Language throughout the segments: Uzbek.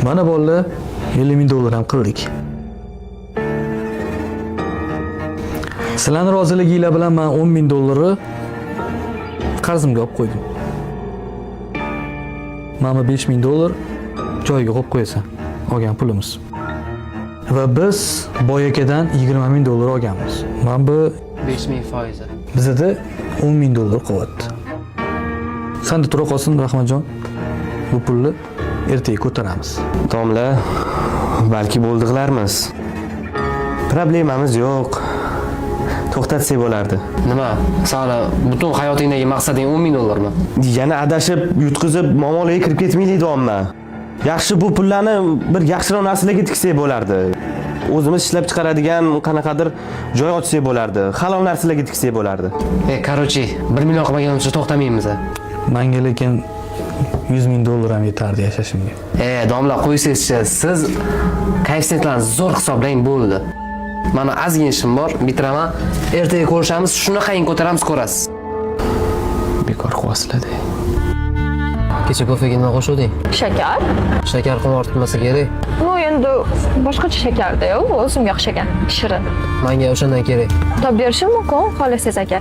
Mana bolalar 50 ming dollar ham qildik. Sizlarning roziliginglar bilan men 10 ming dollarni qarzimga olib qo'ydim. Mana 5 ming dollar joyiga qo'yib qo'yasan. Olgan pulimiz. Va biz boyakadan 20 ming dollar olganmiz. Mana bu 5 ming foizi. bizda 10 ming dollar qolyapti. Sanda tura qolsin Rahmatjon. Bu pulni ertaga ko'taramiz. Domla, balki bo'ldiqlarmiz. Problemamiz yo'q. To'xtatsak bo'lardi. Nima? Sani butun hayotingdagi maqsading 10 ming dollarmi? Yana adashib, yutqizib, muomalaga kirib ketmaylik domla. Yaxshi bu pullarni bir yaxshiroq narsalarga tiksak bo'lardi. O'zimiz ishlab chiqaradigan qanaqadir joy ochsak bo'lardi. Halol narsalarga tiksak bo'lardi. Короче, 1 million qilmagunimcha to'xtamaymiz. Menga lekin 100 ming dollar ham yetardi yashashimga. Domla qo'ysangizchi, siz koeffitsiyentlarni zo'r hisoblang bo'ldi. Mana ozgina ishim bor, bitiraman. Ertaga ko'rishamiz, shunaqayin ko'taramiz, ko'rasiz. Bekor qilasizlar-da. Kecha kofega nima qo'shuvding? Shakar? Shakar qimor tutmasa kerak. No, endi boshqacha shakarda-yu, o'zimga o'xshagan, shirin. Menga o'shandan kerak. Top berishim mumkin, xohlasangiz aka.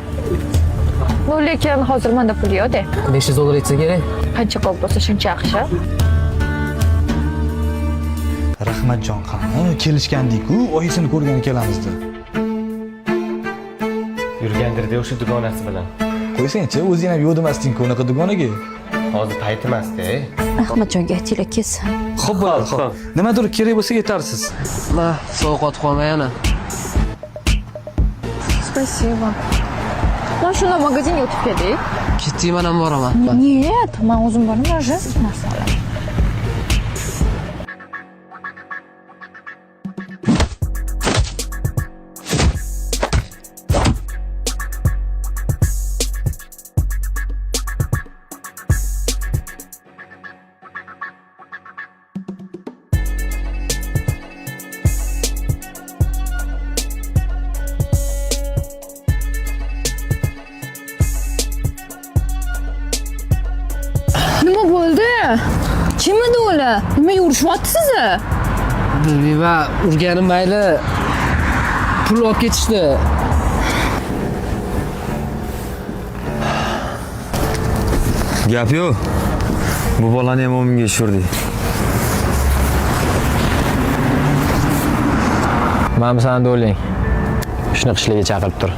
No, lekin hozir menda pul yo'q-da. 500 dollar etsa kerak. Qancha ko'p bo'lsa shuncha yaxshi. Rahmatjon qani kelishgandik-ku, oyisini ko'rgani kelamizdi. Yurgandirda o'sha dugonasi bilan. Qo'ysang-chi, o'zing ham yo'q demasding-ku unaqa dugonaga. Hozir payt emas-da. Rahmatjonga aytinglar kelsin. Xo'p, xo'p. Nimadir kerak bo'lsa yetarsiz. Ma, sovuq qotib qolmay yana. Спасибо. Mana shunda magazinga o'tib keldik. Ketding, men ham boraman. Нет, men o'zim boraman, женский narsalar. Nima bo'ldi? Kim edi ular? Nima urishyapti sizni? Bilmayman, urganim mayli. Pul olib ketishdi. Gap yo'q. Bu bolani ham o'mimga tushirdik. Men seni o'ylang. Shuni qishlarga chaqirib tur.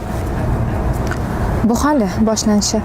Bu hali boshlanishi.